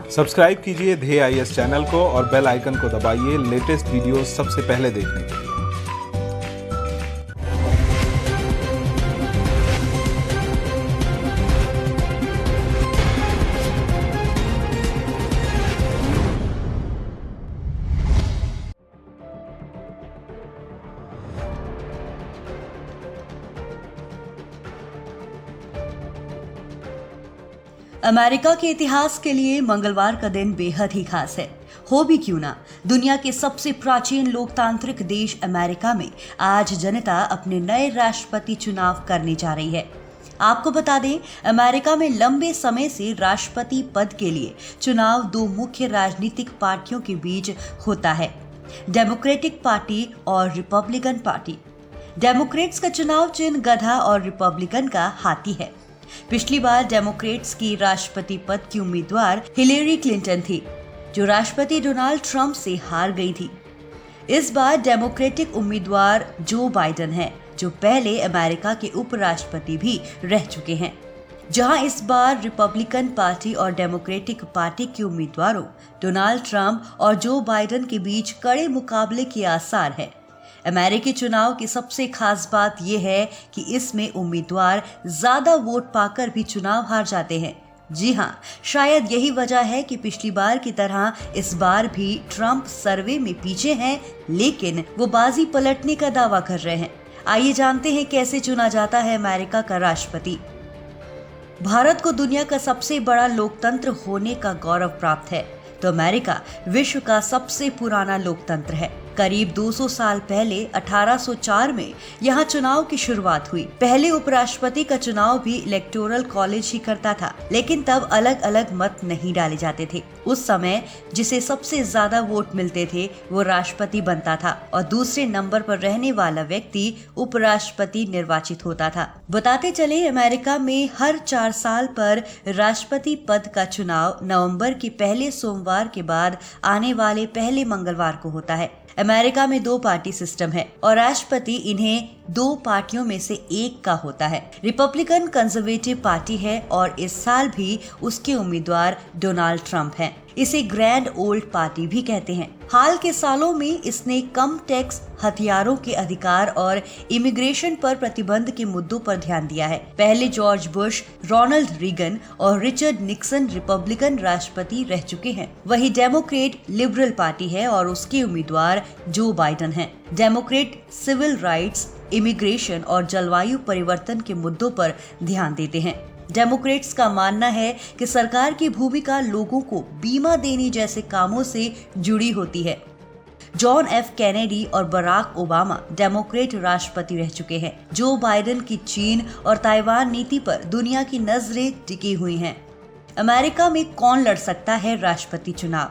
Subscribe कीजिए ध्येय IAS channel को और बेल आइकन को दबाइए लेटेस्ट वीडियो सबसे पहले देखने के लिए। अमेरिका के इतिहास के लिए मंगलवार का दिन बेहद ही खास है। हो भी क्यों ना, दुनिया के सबसे प्राचीन लोकतांत्रिक देश अमेरिका में आज जनता अपने नए राष्ट्रपति चुनाव करने जा रही है। आपको बता दें, अमेरिका में लंबे समय से राष्ट्रपति पद के लिए चुनाव दो मुख्य राजनीतिक पार्टियों के बीच होता है, डेमोक्रेटिक पार्टी और रिपब्लिकन पार्टी। डेमोक्रेट्स का चुनाव चिन्ह गधा और रिपब्लिकन का हाथी है। पिछली बार डेमोक्रेट्स की राष्ट्रपति पद की उम्मीदवार हिलेरी क्लिंटन थी, जो राष्ट्रपति डोनाल्ड ट्रंप से हार गई थी। इस बार डेमोक्रेटिक उम्मीदवार जो बाइडेन है, जो पहले अमेरिका के उपराष्ट्रपति भी रह चुके हैं। जहां इस बार रिपब्लिकन पार्टी और डेमोक्रेटिक पार्टी के उम्मीदवारों डोनाल्ड ट्रंप और जो बाइडेन के बीच कड़े मुकाबले के आसार है। अमेरिकी चुनाव की सबसे खास बात यह है कि इसमें उम्मीदवार ज्यादा वोट पाकर भी चुनाव हार जाते हैं। जी हां, शायद यही वजह है कि पिछली बार की तरह इस बार भी ट्रंप सर्वे में पीछे हैं, लेकिन वो बाजी पलटने का दावा कर रहे हैं। आइए जानते हैं कैसे चुना जाता है अमेरिका का राष्ट्रपति। भारत को दुनिया का सबसे बड़ा लोकतंत्र होने का गौरव प्राप्त है, तो अमेरिका विश्व का सबसे पुराना लोकतंत्र है। करीब 200 साल पहले 1804 में यहाँ चुनाव की शुरुआत हुई। पहले उपराष्ट्रपति का चुनाव भी इलेक्टोरल कॉलेज ही करता था, लेकिन तब अलग अलग मत नहीं डाले जाते थे। उस समय जिसे सबसे ज्यादा वोट मिलते थे वो राष्ट्रपति बनता था और दूसरे नंबर पर रहने वाला व्यक्ति उपराष्ट्रपति निर्वाचित होता था। बताते चले, अमेरिका में हर 4 साल पर राष्ट्रपति पद का चुनाव नवंबर के पहले सोमवार के बाद आने वाले पहले मंगलवार को होता है। अमेरिका में 2 पार्टी सिस्टम है और राष्ट्रपति इन्हें 2 पार्टियों में से एक का होता है। रिपब्लिकन कंजर्वेटिव पार्टी है और इस साल भी उसके उम्मीदवार डोनाल्ड ट्रंप हैं। इसे ग्रैंड ओल्ड पार्टी भी कहते हैं। हाल के सालों में इसने कम टैक्स, हथियारों के अधिकार और इमिग्रेशन पर प्रतिबंध के मुद्दों पर ध्यान दिया है। पहले जॉर्ज बुश, रोनाल्ड रीगन और रिचर्ड निक्सन रिपब्लिकन राष्ट्रपति रह चुके हैं। वही डेमोक्रेट लिबरल पार्टी है और उसके उम्मीदवार जो बाइडेन हैं। डेमोक्रेट सिविल राइट्स, इमिग्रेशन और जलवायु परिवर्तन के मुद्दों पर ध्यान देते हैं। डेमोक्रेट्स का मानना है कि सरकार की भूमिका लोगों को बीमा देने जैसे कामों से जुड़ी होती है। जॉन एफ कैनेडी और बराक ओबामा डेमोक्रेट राष्ट्रपति रह चुके हैं। जो बाइडेन की चीन और ताइवान नीति पर दुनिया की नजरें टिकी हुई हैं। अमेरिका में कौन लड़ सकता है राष्ट्रपति चुनाव?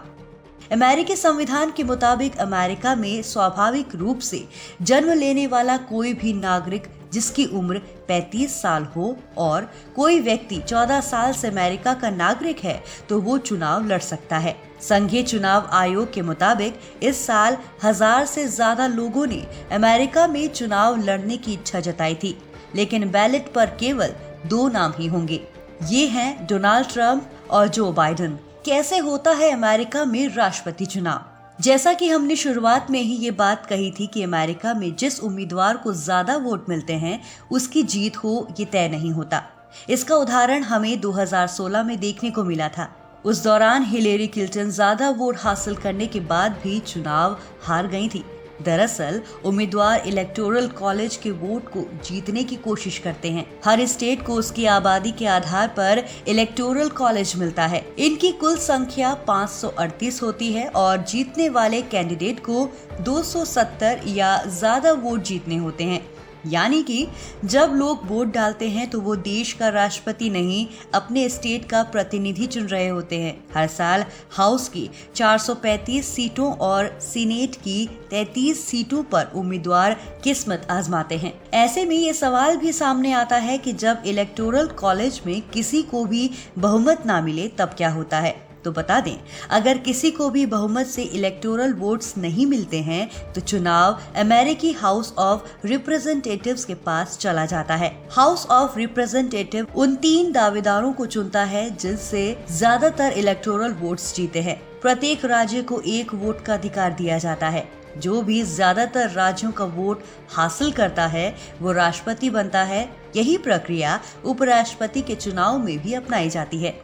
अमेरिकी संविधान के मुताबिक अमेरिका में स्वाभाविक रूप से जन्म लेने वाला कोई भी नागरिक जिसकी उम्र 35 साल हो और कोई व्यक्ति 14 साल से अमेरिका का नागरिक है तो वो चुनाव लड़ सकता है। संघीय चुनाव आयोग के मुताबिक इस साल 1000 से ज्यादा लोगों ने अमेरिका में चुनाव लड़ने की इच्छा जताई थी, लेकिन बैलेट पर केवल 2 नाम ही होंगे। ये हैं डोनाल्ड ट्रंप और जो बाइडेन। कैसे होता है अमेरिका में राष्ट्रपति चुनाव? जैसा कि हमने शुरुआत में ही ये बात कही थी कि अमेरिका में जिस उम्मीदवार को ज्यादा वोट मिलते हैं उसकी जीत हो ये तय नहीं होता। इसका उदाहरण हमें 2016 में देखने को मिला था। उस दौरान हिलेरी क्लिंटन ज्यादा वोट हासिल करने के बाद भी चुनाव हार गई थी। दरअसल उम्मीदवार इलेक्टोरल कॉलेज के वोट को जीतने की कोशिश करते हैं। हर स्टेट को उसकी आबादी के आधार पर इलेक्टोरल कॉलेज मिलता है। इनकी कुल संख्या 538 होती है और जीतने वाले कैंडिडेट को 270 या ज्यादा वोट जीतने होते हैं। यानी कि जब लोग वोट डालते हैं तो वो देश का राष्ट्रपति नहीं, अपने स्टेट का प्रतिनिधि चुन रहे होते हैं। हर साल हाउस की 435 सीटों और सीनेट की 33 सीटों पर उम्मीदवार किस्मत आजमाते हैं। ऐसे में ये सवाल भी सामने आता है कि जब इलेक्टोरल कॉलेज में किसी को भी बहुमत ना मिले तब क्या होता है? तो बता दें, अगर किसी को भी बहुमत से इलेक्टोरल वोट्स नहीं मिलते हैं तो चुनाव अमेरिकी हाउस ऑफ रिप्रेजेंटेटिव्स के पास चला जाता है। हाउस ऑफ रिप्रेजेंटेटिव उन 3 दावेदारों को चुनता है जिनसे ज्यादातर इलेक्टोरल वोट्स जीते हैं। प्रत्येक राज्य को 1 वोट का अधिकार दिया जाता है। जो भी ज्यादातर राज्यों का वोट हासिल करता है वो राष्ट्रपति बनता है। यही प्रक्रिया उपराष्ट्रपति के चुनाव में भी अपनाई जाती है।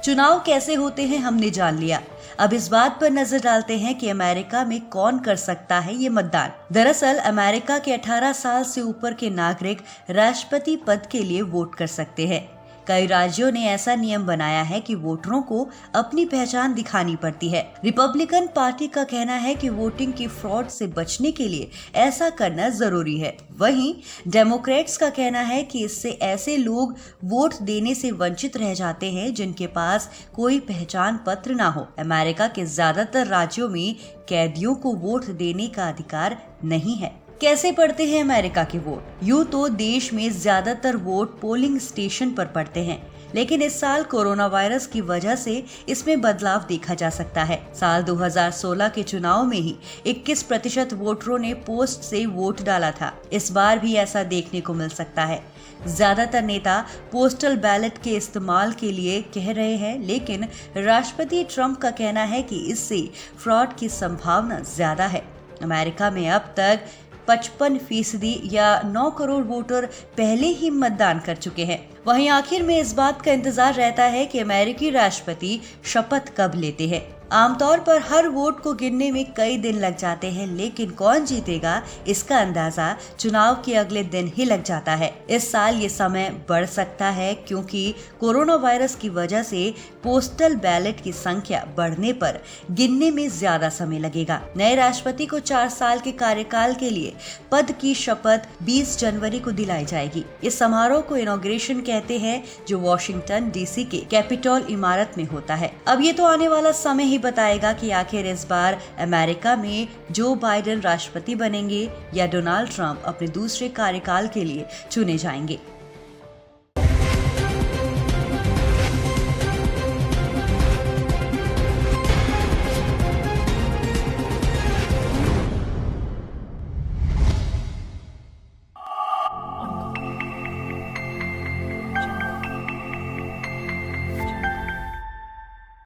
चुनाव कैसे होते हैं हमने जान लिया। अब इस बात पर नजर डालते हैं कि अमेरिका में कौन कर सकता है ये मतदान। दरअसल अमेरिका के 18 साल से ऊपर के नागरिक राष्ट्रपति पद के लिए वोट कर सकते हैं। कई राज्यों ने ऐसा नियम बनाया है कि वोटरों को अपनी पहचान दिखानी पड़ती है। रिपब्लिकन पार्टी का कहना है कि वोटिंग की फ्रॉड से बचने के लिए ऐसा करना जरूरी है। वहीं डेमोक्रेट्स का कहना है कि इससे ऐसे लोग वोट देने से वंचित रह जाते हैं जिनके पास कोई पहचान पत्र ना हो। अमेरिका के ज्यादातर राज्यों में कैदियों को वोट देने का अधिकार नहीं है। कैसे पड़ते हैं अमेरिका के वोट? यूं तो देश में ज्यादातर वोट पोलिंग स्टेशन पर पड़ते हैं, लेकिन इस साल कोरोना वायरस की वजह से इसमें बदलाव देखा जा सकता है। साल 2016 के चुनाव में ही 21% वोटरों ने पोस्ट से वोट डाला था। इस बार भी ऐसा देखने को मिल सकता है। ज्यादातर नेता पोस्टल बैलेट के इस्तेमाल के लिए कह रहे हैं, लेकिन राष्ट्रपति ट्रंप का कहना है कि इससे फ्रॉड की संभावना ज्यादा है। अमेरिका में अब तक 55% या 9 करोड़ वोटर पहले ही मतदान कर चुके हैं। वहीं आखिर में इस बात का इंतजार रहता है कि अमेरिकी राष्ट्रपति शपथ कब लेते हैं। आमतौर पर हर वोट को गिनने में कई दिन लग जाते हैं, लेकिन कौन जीतेगा इसका अंदाजा चुनाव के अगले दिन ही लग जाता है। इस साल ये समय बढ़ सकता है क्योंकि कोरोना वायरस की वजह से पोस्टल बैलेट की संख्या बढ़ने पर गिनने में ज्यादा समय लगेगा। नए राष्ट्रपति को 4 साल के कार्यकाल के लिए पद की शपथ 20 जनवरी को दिलाई जाएगी। इस समारोह को इनॉग्रेशन कहते हैं, जो वॉशिंगटन डीसी के कैपिटॉल इमारत में होता है। अब ये तो आने वाला समय ही बताएगा कि आखिर इस बार अमेरिका में जो बाइडेन राष्ट्रपति बनेंगे या डोनाल्ड ट्रंप अपने दूसरे कार्यकाल के लिए चुने जाएंगे।